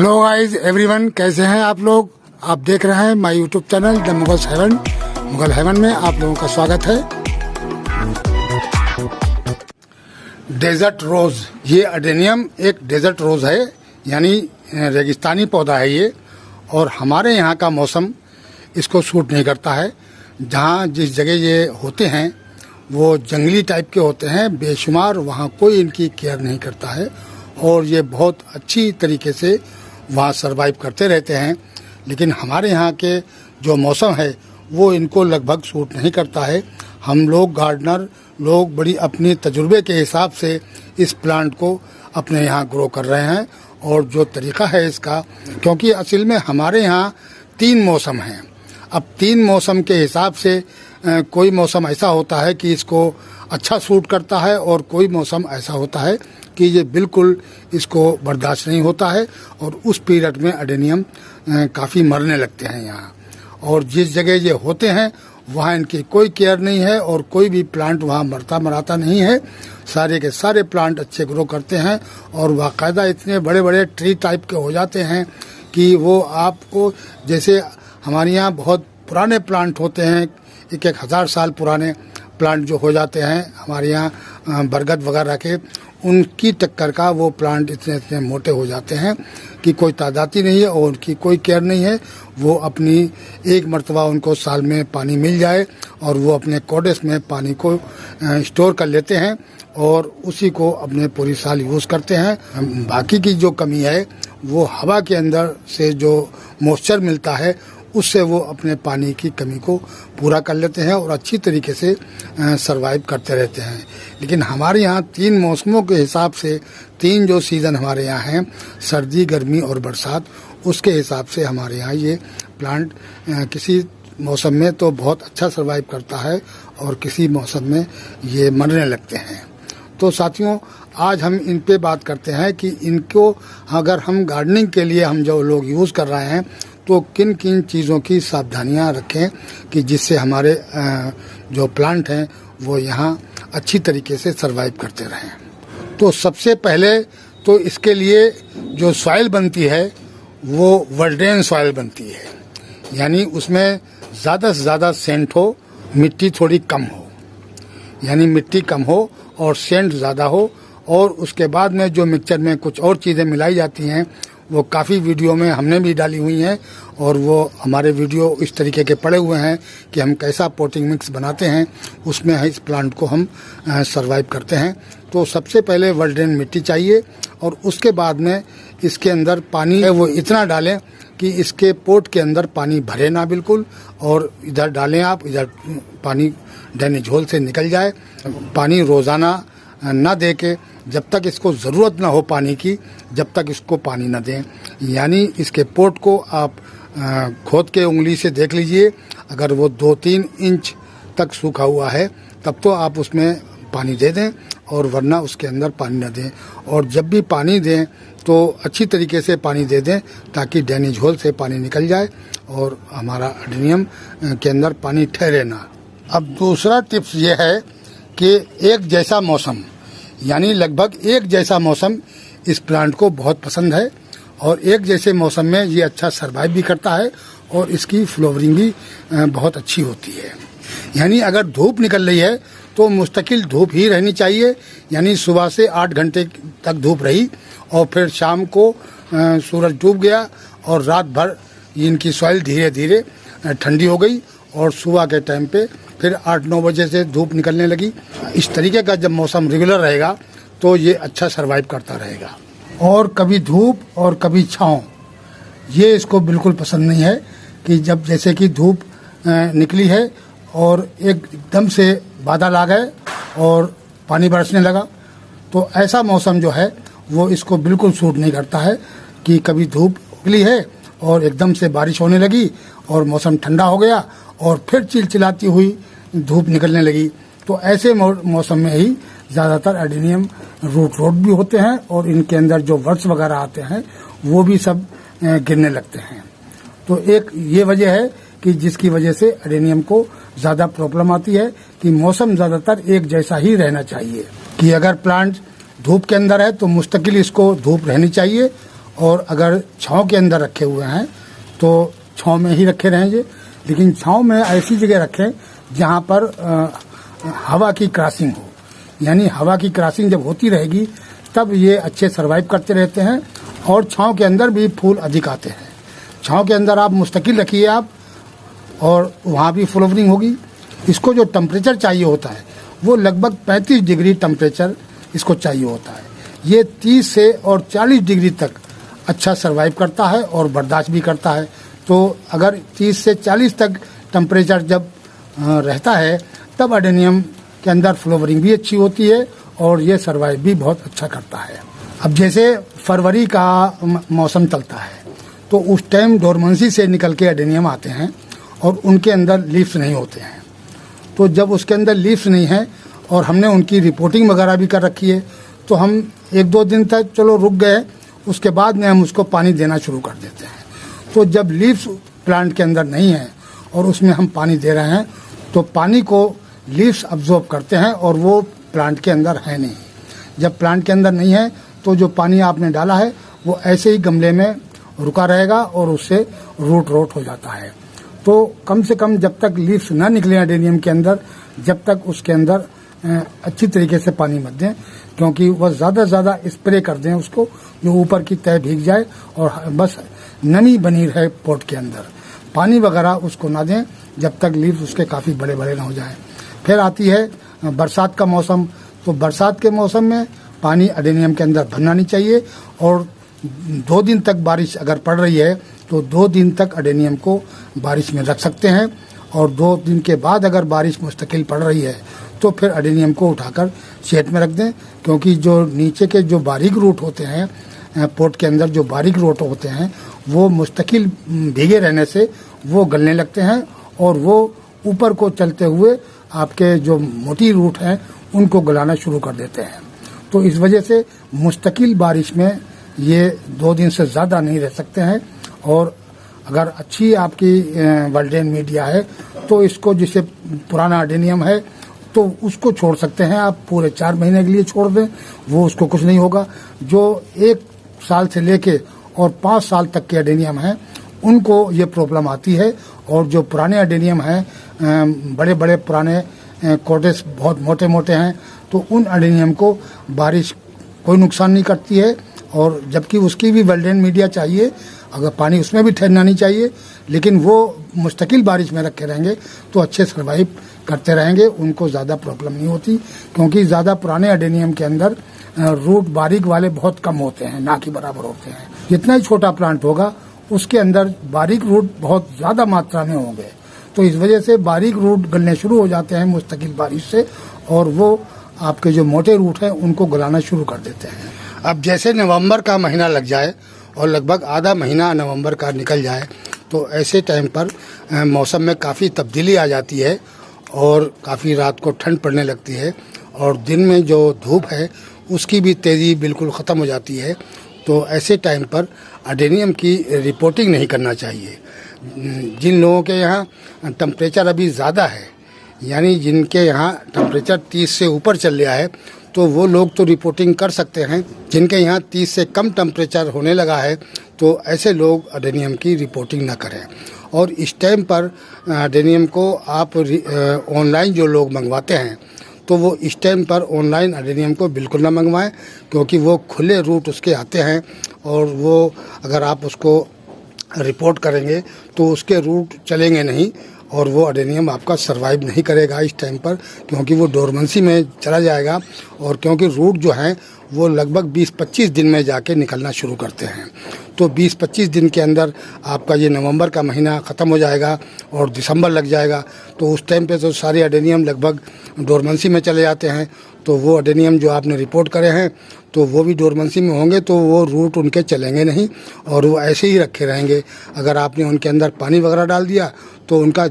Hello guys everyone, कैसे हैं आप लोग। आप देख रहे हैं my YouTube channel the Mughals heaven. Mughal heaven में आप लोगों का स्वागत है। डेजर्ट रोज, ये अडेनियम एक डेजर्ट रोज है, यानी रेगिस्तानी पौधा है ये। और हमारे यहाँ का मौसम इसको सूट नहीं करता है। जहाँ जिस जगह ये होते हैं वो जंगली टाइप के होते हैं बेशुमार, वहाँ कोई इनकी केयर नहीं करता है और ये बहुत अच्छी तरीके से वहाँ सरवाइव करते रहते हैं। लेकिन हमारे यहाँ के जो मौसम है वो इनको लगभग सूट नहीं करता है। हम लोग गार्डनर लोग बड़ी अपनी तजुर्बे के हिसाब से इस प्लांट को अपने यहाँ ग्रो कर रहे हैं। और जो तरीका है इसका, क्योंकि असल में हमारे यहाँ 3 मौसम हैं। अब 3 मौसम के हिसाब से कोई मौसम ऐसा होता है कि इसको अच्छा सूट करता है और कोई मौसम ऐसा होता है कि ये बिल्कुल इसको बर्दाश्त नहीं होता है और उस पीरियड में अडेनियम काफ़ी मरने लगते हैं यहाँ। और जिस जगह ये होते हैं वहाँ इनकी कोई केयर नहीं है और कोई भी प्लांट वहाँ मराता नहीं है। सारे के सारे प्लांट अच्छे ग्रो करते हैं और बाकायदा इतने बड़े बड़े ट्री टाइप के हो जाते हैं कि वो आपको, जैसे हमारे यहाँ बहुत पुराने प्लांट होते हैं, 1,000 साल पुराने प्लांट जो हो जाते हैं हमारे यहाँ बरगद वगैरह के, उनकी टक्कर का वो प्लांट इतने मोटे हो जाते हैं कि कोई तादाद ही नहीं है और उनकी कोई केयर नहीं है। वो अपनी एक मर्तबा उनको साल में पानी मिल जाए और वो अपने कोडेस में पानी को स्टोर कर लेते हैं और उसी को अपने पूरी साल यूज़ करते हैं। बाकी की जो कमी है वो हवा के अंदर से जो मॉइस्चर मिलता है उससे वो अपने पानी की कमी को पूरा कर लेते हैं और अच्छी तरीके से सरवाइव करते रहते हैं। लेकिन हमारे यहाँ 3 मौसमों के हिसाब से 3 जो सीज़न हमारे यहाँ हैं, सर्दी, गर्मी और बरसात, उसके हिसाब से हमारे यहाँ ये प्लांट किसी मौसम में तो बहुत अच्छा सरवाइव करता है और किसी मौसम में ये मरने लगते हैं। तो साथियों, आज हम इन पे बात करते हैं कि इनको अगर हम गार्डनिंग के लिए हम जो लोग यूज़ कर रहे हैं तो किन किन चीज़ों की सावधानियां रखें कि जिससे हमारे जो प्लांट हैं वो यहाँ अच्छी तरीके से सरवाइव करते रहें। तो सबसे पहले तो इसके लिए जो सॉइल बनती है वो वर्ल्डेन सॉइल बनती है, यानी उसमें ज़्यादा से ज़्यादा सेंट हो, मिट्टी थोड़ी कम हो, यानी मिट्टी कम हो और सेंट ज़्यादा हो। और उसके बाद में जो मिक्सचर में कुछ और चीज़ें मिलाई जाती हैं वो काफ़ी वीडियो में हमने भी डाली हुई हैं और वो हमारे वीडियो इस तरीके के पड़े हुए हैं कि हम कैसा पोटिंग मिक्स बनाते हैं, उसमें इस प्लांट को हम सरवाइव करते हैं। तो सबसे पहले वर्ल्डेन मिट्टी चाहिए और उसके बाद में इसके अंदर पानी है वो इतना डालें कि इसके पोट के अंदर पानी भरे ना बिल्कुल, और इधर डालें आप, इधर पानी डैनी झोल से निकल जाए। पानी रोज़ाना ना दे के, जब तक इसको ज़रूरत ना हो पानी की, जब तक इसको पानी ना दें। यानी इसके पोट को आप खोद के उंगली से देख लीजिए, अगर वो 2-3 इंच तक सूखा हुआ है तब तो आप उसमें पानी दे दें, और वरना उसके अंदर पानी ना दें। और जब भी पानी दें तो अच्छी तरीके से पानी दे दें ताकि डैनी झोल से पानी निकल जाए और हमारा अडेनियम के अंदर पानी ठहरे ना। अब दूसरा टिप्स ये है कि एक जैसा मौसम, यानी लगभग एक जैसा मौसम इस प्लांट को बहुत पसंद है और एक जैसे मौसम में ये अच्छा सरवाइव भी करता है और इसकी फ्लावरिंग भी बहुत अच्छी होती है। यानी अगर धूप निकल रही है तो मुस्तकिल धूप ही रहनी चाहिए, यानी सुबह से 8 घंटे तक धूप रही और फिर शाम को सूरज डूब गया और रात भर इनकी सॉइल धीरे धीरे ठंडी हो गई और सुबह के टाइम पे फिर 8-9 बजे से धूप निकलने लगी। इस तरीके का जब मौसम रेगुलर रहेगा तो ये अच्छा सरवाइव करता रहेगा। और कभी धूप और कभी छाँव, ये इसको बिल्कुल पसंद नहीं है कि जब जैसे कि धूप निकली है और एकदम से बादल आ गए और पानी बरसने लगा, तो ऐसा मौसम जो है वो इसको बिल्कुल सूट नहीं करता है कि कभी धूप निकली है और एकदम से बारिश होने लगी और मौसम ठंडा हो गया और फिर चिलचिलाती हुई धूप निकलने लगी। तो ऐसे मौसम में ही ज़्यादातर अडेनियम रूट रोट भी होते हैं और इनके अंदर जो वर्ड्स वगैरह आते हैं वो भी सब गिरने लगते हैं। तो एक ये वजह है कि जिसकी वजह से अडेनियम को ज़्यादा प्रॉब्लम आती है कि मौसम ज़्यादातर एक जैसा ही रहना चाहिए। कि अगर प्लांट धूप के अंदर है तो मुस्तकिल इसको धूप रहनी चाहिए और अगर छाँव के अंदर रखे हुए हैं तो छाँव में ही रखे रहेंगे, लेकिन छाँव में ऐसी जगह रखें जहाँ पर हवा की क्रॉसिंग हो, यानी हवा की क्रॉसिंग जब होती रहेगी तब ये अच्छे सर्वाइव करते रहते हैं और छाँव के अंदर भी फूल अधिक आते हैं। छाँव के अंदर आप मुस्तकिल रखिए आप, और वहाँ भी फ्लावरिंग होगी। इसको जो टेम्परेचर चाहिए होता है वो लगभग 35 डिग्री टेम्परेचर इसको चाहिए होता है। ये 30 से और 40 डिग्री तक अच्छा सर्वाइव करता है और बर्दाश्त भी करता है। तो अगर 30 से 40 तक टेम्परेचर जब रहता है तब एडेनियम के अंदर फ्लावरिंग भी अच्छी होती है और ये सर्वाइव भी बहुत अच्छा करता है। अब जैसे फरवरी का मौसम चलता है तो उस टाइम डोरमेंसी से निकल के एडेनियम आते हैं और उनके अंदर लीव्स नहीं होते हैं। तो जब उसके अंदर लीव्स नहीं है और हमने उनकी रिपोर्टिंग वगैरह भी कर रखी है तो हम 1-2 दिन तक चलो रुक गए, उसके बाद में हम उसको पानी देना शुरू कर देते हैं। तो जब लीव्स प्लांट के अंदर नहीं है और उसमें हम पानी दे रहे हैं तो पानी को लीव्स अब्जॉर्ब करते हैं और वो प्लांट के अंदर है नहीं। जब प्लांट के अंदर नहीं है तो जो पानी आपने डाला है वो ऐसे ही गमले में रुका रहेगा और उससे रूट रोट हो जाता है। तो कम से कम जब तक लीव्स ना निकले एडेनियम के अंदर, जब तक उसके अंदर अच्छी तरीके से पानी मत दें, क्योंकि वह ज़्यादा से ज़्यादा स्प्रे कर दें उसको, जो ऊपर की तह भीग जाए और बस नमी बनी रहे पोट के अंदर। पानी वगैरह उसको ना दें जब तक लीव्स उसके काफ़ी बड़े बड़े ना हो जाएं। फिर आती है बरसात का मौसम। तो बरसात के मौसम में पानी एडेनियम के अंदर भरना नहीं चाहिए और 2 दिन तक बारिश अगर पड़ रही है तो 2 दिन तक एडेनियम को बारिश में रख सकते हैं, और 2 दिन के बाद अगर बारिश मुस्तकिल पड़ रही है तो फिर एडेनियम को उठाकर शेड में रख दें, क्योंकि जो नीचे के जो बारीक रूट होते हैं पोट के अंदर, जो बारीक रूट होते हैं वो मुस्तकिल भीगे रहने से वो गलने लगते हैं और वो ऊपर को चलते हुए आपके जो मोटी रूट हैं उनको गलाना शुरू कर देते हैं। तो इस वजह से मुस्तकिल बारिश में ये 2 दिन से ज़्यादा नहीं रह सकते हैं। और अगर अच्छी आपकी वर्ल्डेन मीडिया है तो इसको, जिसे पुराना एडेनियम है तो उसको छोड़ सकते हैं आप, पूरे 4 महीने के लिए छोड़ दें, वो उसको कुछ नहीं होगा। जो 1 साल से लेके और 5 साल तक के एडेनियम हैं उनको ये प्रॉब्लम आती है। और जो पुराने एडेनियम हैं, बड़े बड़े पुराने कोटेस बहुत मोटे मोटे हैं, तो उन एडेनियम को बारिश कोई नुकसान नहीं करती है, और जबकि उसकी भी वर्ल्डेन मीडिया चाहिए, अगर पानी उसमें भी ठहरना नहीं चाहिए, लेकिन वो मुस्तकिल बारिश में रखे रहेंगे तो अच्छे सर्वाइव करते रहेंगे, उनको ज़्यादा प्रॉब्लम नहीं होती। क्योंकि ज़्यादा पुराने एडेनियम के अंदर रूट बारीक वाले बहुत कम होते हैं, ना के बराबर होते हैं। जितना ही छोटा प्लांट होगा उसके अंदर बारीक रूट बहुत ज़्यादा मात्रा में होंगे, तो इस वजह से बारीक रूट गलने शुरू हो जाते हैं मुस्तकिल बारिश से, और वो आपके जो मोटे रूट हैं उनको गलाना शुरू कर देते हैं। अब जैसे नवंबर का महीना लग जाए और लगभग आधा महीना नवंबर का निकल जाए तो ऐसे टाइम पर मौसम में काफ़ी तब्दीली आ जाती है और काफ़ी रात को ठंड पड़ने लगती है और दिन में जो धूप है उसकी भी तेज़ी बिल्कुल ख़त्म हो जाती है। तो ऐसे टाइम पर एडेनियम की रिपोर्टिंग नहीं करना चाहिए। जिन लोगों के यहाँ टेम्परेचर अभी ज़्यादा है, यानी जिनके यहाँ टेम्परेचर 30 से ऊपर चल गया है, तो वो लोग तो रिपोर्टिंग कर सकते हैं। जिनके यहाँ 30 से कम टेम्परेचर होने लगा है तो ऐसे लोग एडेनियम की रिपोर्टिंग ना करें। और इस टाइम पर एडेनियम को आप ऑनलाइन जो लोग मंगवाते हैं तो वो इस टाइम पर ऑनलाइन एडेनियम को बिल्कुल ना मंगवाएं, क्योंकि वो खुले रूट उसके आते हैं और वो अगर आप उसको रिपोर्ट करेंगे तो उसके रूट चलेंगे नहीं और वो एडेनियम आपका सरवाइव नहीं करेगा इस टाइम पर, क्योंकि वो डोरमेंसी में चला जाएगा। और क्योंकि रूट जो हैं वो लगभग 20-25 दिन में जाके निकलना शुरू करते हैं, तो 20-25 दिन के अंदर आपका ये नवंबर का महीना ख़त्म हो जाएगा और दिसंबर लग जाएगा। तो उस टाइम पे तो सारे एडेनियम लगभग डोरमेंसी में चले जाते हैं, तो वो एडेनियम जो आपने रिपोर्ट करे हैं तो वो भी डोरमेंसी में होंगे, तो वो रूट उनके चलेंगे नहीं और वो ऐसे ही रखे रहेंगे। अगर आपने उनके अंदर पानी वगैरह डाल दिया तो उनका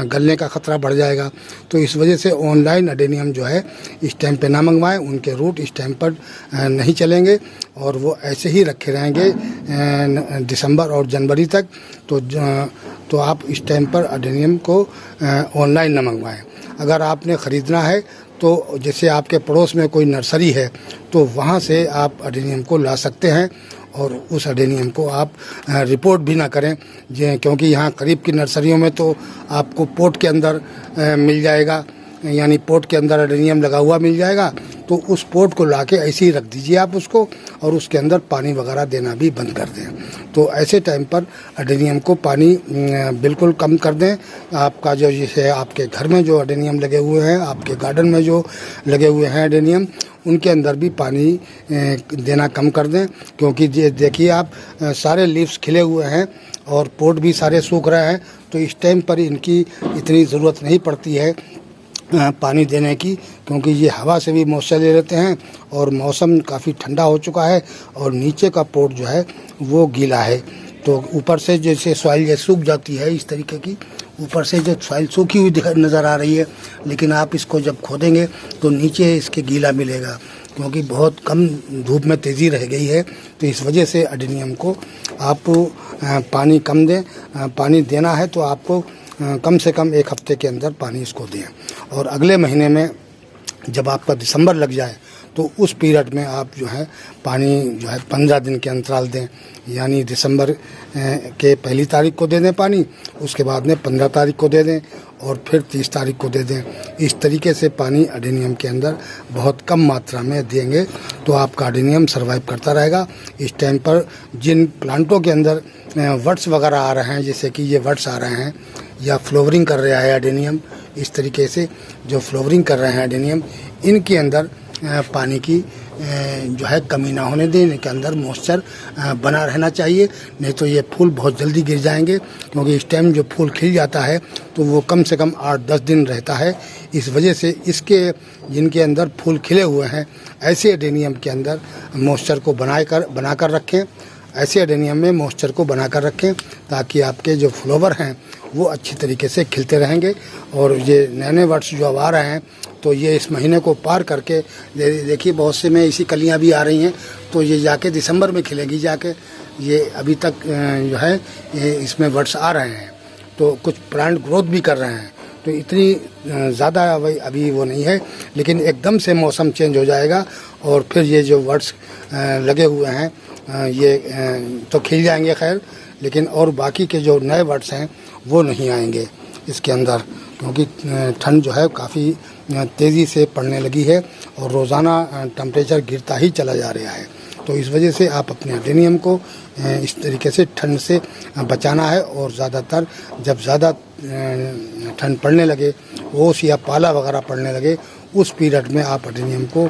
गलने का ख़तरा बढ़ जाएगा। तो इस वजह से ऑनलाइन एडेनियम जो है इस टाइम पे ना मंगवाएं, उनके रूट इस टाइम पर नहीं चलेंगे और वो ऐसे ही रखे रहेंगे दिसंबर और जनवरी तक। तो आप इस टाइम पर एडेनियम को ऑनलाइन ना मंगवाएं। अगर आपने ख़रीदना है तो जैसे आपके पड़ोस में कोई नर्सरी है तो वहाँ से आप एडेनियम को ला सकते हैं और उस अडेनियम को आप रिपोर्ट भी ना करें, क्योंकि यहाँ करीब की नर्सरियों में तो आपको पोट के अंदर मिल जाएगा, यानी पोट के अंदर अडेनियम लगा हुआ मिल जाएगा। तो उस पोट को लाके ऐसे ही रख दीजिए आप उसको, और उसके अंदर पानी वगैरह देना भी बंद कर दें। तो ऐसे टाइम पर अडेनियम को पानी बिल्कुल कम कर दें। आपका जो जैसे आपके घर में जो अडेनियम लगे हुए हैं, आपके गार्डन में जो लगे हुए हैं अडेनियम, उनके अंदर भी पानी देना कम कर दें, क्योंकि ये देखिए आप सारे लीव्स खिले हुए हैं और पोट भी सारे सूख रहे हैं। तो इस टाइम पर इनकी इतनी ज़रूरत नहीं पड़ती है पानी देने की, क्योंकि ये हवा से भी मॉइस्चर ले लेते हैं और मौसम काफ़ी ठंडा हो चुका है और नीचे का पोट जो है वो गीला है। तो ऊपर से जैसे सॉइल जैसे सूख जाती है इस तरीके की, ऊपर से जो सॉइल सूखी हुई नज़र आ रही है, लेकिन आप इसको जब खोदेंगे तो नीचे इसके गीला मिलेगा, क्योंकि बहुत कम धूप में तेज़ी रह गई है। तो इस वजह से अडेनियम को आप पानी कम दें। पानी देना है तो आपको कम से कम 1 हफ्ते के अंदर पानी इसको दें, और अगले महीने में जब आपका दिसंबर लग जाए तो उस पीरियड में आप जो है पानी जो है 15 दिन के अंतराल दें, यानी दिसंबर के पहली तारीख को दे दें पानी, उसके बाद में 15 तारीख को दे दें और फिर 30 तारीख को दे दें। इस तरीके से पानी अडेनियम के अंदर बहुत कम मात्रा में देंगे तो आपका अडेनियम सर्वाइव करता रहेगा। इस टाइम पर जिन प्लांटों के अंदर वर्ड्स वगैरह आ रहे हैं, जैसे कि ये वर्ड्स आ रहे हैं या फ्लोवरिंग कर रहा है अडेनियम, इस तरीके से जो फ्लोवरिंग कर रहे हैं अडेनियम, इनके अंदर पानी की जो है कमी ना होने दें, इनके अंदर मॉइस्चर बना रहना चाहिए, नहीं तो ये फूल बहुत जल्दी गिर जाएंगे। क्योंकि इस टाइम जो फूल खिल जाता है तो वो कम से कम 8-10 दिन रहता है। इस वजह से इसके जिनके अंदर फूल खिले हुए हैं, ऐसे अडेनियम के अंदर मॉइस्चर को बनाकर रखें, ऐसे अडेनियम में मॉइस्चर को बनाकर रखें, ताकि आपके जो फ्लावर हैं वो अच्छी तरीके से खिलते रहेंगे। और ये नए वर्ड्स जो अब आ रहे हैं तो ये इस महीने को पार करके देखिए बहुत से में इसी कलियां भी आ रही हैं, तो ये जाके दिसंबर में खिलेगी जाके। ये अभी तक जो है ये इसमें वर्ड्स आ रहे हैं, तो कुछ प्लांट ग्रोथ भी कर रहे हैं, तो इतनी ज़्यादा अभी वो नहीं है, लेकिन एकदम से मौसम चेंज हो जाएगा और फिर ये जो वर्ड्स लगे हुए हैं ये तो खिल जाएंगे खैर, लेकिन और बाकी के जो नए वर्ड्स हैं वो नहीं आएंगे इसके अंदर, क्योंकि ठंड जो है काफ़ी तेज़ी से पड़ने लगी है और रोज़ाना टेम्परेचर गिरता ही चला जा रहा है। तो इस वजह से आप अपने अडेनियम को इस तरीके से ठंड से बचाना है, और ज़्यादातर जब ज़्यादा ठंड पड़ने लगे, ओस या पाला वगैरह पड़ने लगे, उस पीरियड में आप अडेनियम को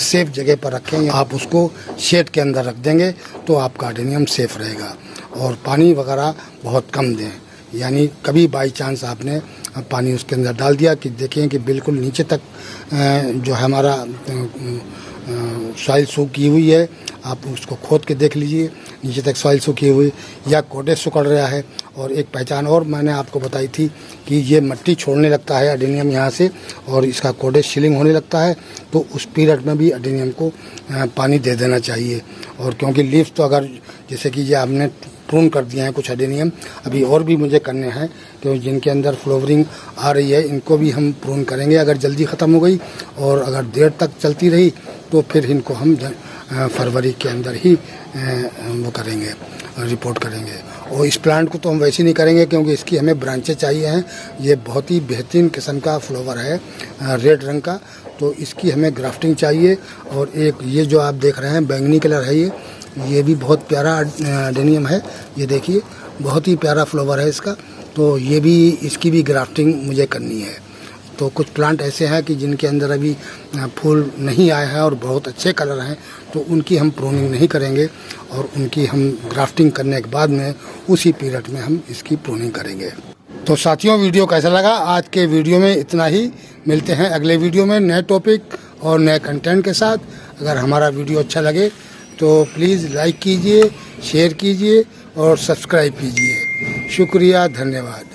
सेफ जगह पर रखें। आप उसको शेड के अंदर रख देंगे तो आपका अडेनियम सेफ रहेगा। और पानी वगैरह बहुत कम दें, यानी कभी बाई चांस आपने पानी उसके अंदर डाल दिया कि देखें कि बिल्कुल नीचे तक जो है हमारा सॉइल सूखी हुई है, आप उसको खोद के देख लीजिए नीचे तक सॉइल सूखी हुई या कोडे सुकड़ रहा है। और एक पहचान और मैंने आपको बताई थी कि ये मिट्टी छोड़ने लगता है अडेनियम यहाँ से, और इसका कोडे शिलिंग होने लगता है, तो उस पीरियड में भी अडेनियम को पानी दे देना चाहिए। और क्योंकि लीव्स तो अगर जैसे कि ये हमने प्रून कर दिए हैं कुछ अडेनियम, अभी और भी मुझे करने हैं, क्योंकि जिनके अंदर फ्लोवरिंग आ रही है इनको भी हम प्रून करेंगे अगर जल्दी ख़त्म हो गई, और अगर देर तक चलती रही तो फिर इनको हम फरवरी के अंदर ही वो करेंगे, रिपोर्ट करेंगे। और इस प्लांट को तो हम वैसे नहीं करेंगे क्योंकि इसकी हमें ब्रांचें चाहिए हैं। ये बहुत ही बेहतरीन किस्म का फ्लावर है रेड रंग का, तो इसकी हमें ग्राफ्टिंग चाहिए। और एक ये जो आप देख रहे हैं बैंगनी कलर है, ये भी बहुत प्यारा अडेनियम है, ये देखिए बहुत ही प्यारा फ्लावर है इसका, तो ये भी इसकी भी ग्राफ्टिंग मुझे करनी है। तो कुछ प्लांट ऐसे हैं कि जिनके अंदर अभी फूल नहीं आए हैं और बहुत अच्छे कलर हैं, तो उनकी हम प्रूनिंग नहीं करेंगे, और उनकी हम ग्राफ्टिंग करने के बाद में उसी पीरियड में हम इसकी प्रूनिंग करेंगे। तो साथियों, वीडियो कैसा लगा? आज के वीडियो में इतना ही। मिलते हैं अगले वीडियो में नए टॉपिक और नए कंटेंट के साथ। अगर हमारा वीडियो अच्छा लगे तो प्लीज़ लाइक कीजिए, शेयर कीजिए और सब्सक्राइब कीजिए। शुक्रिया, धन्यवाद।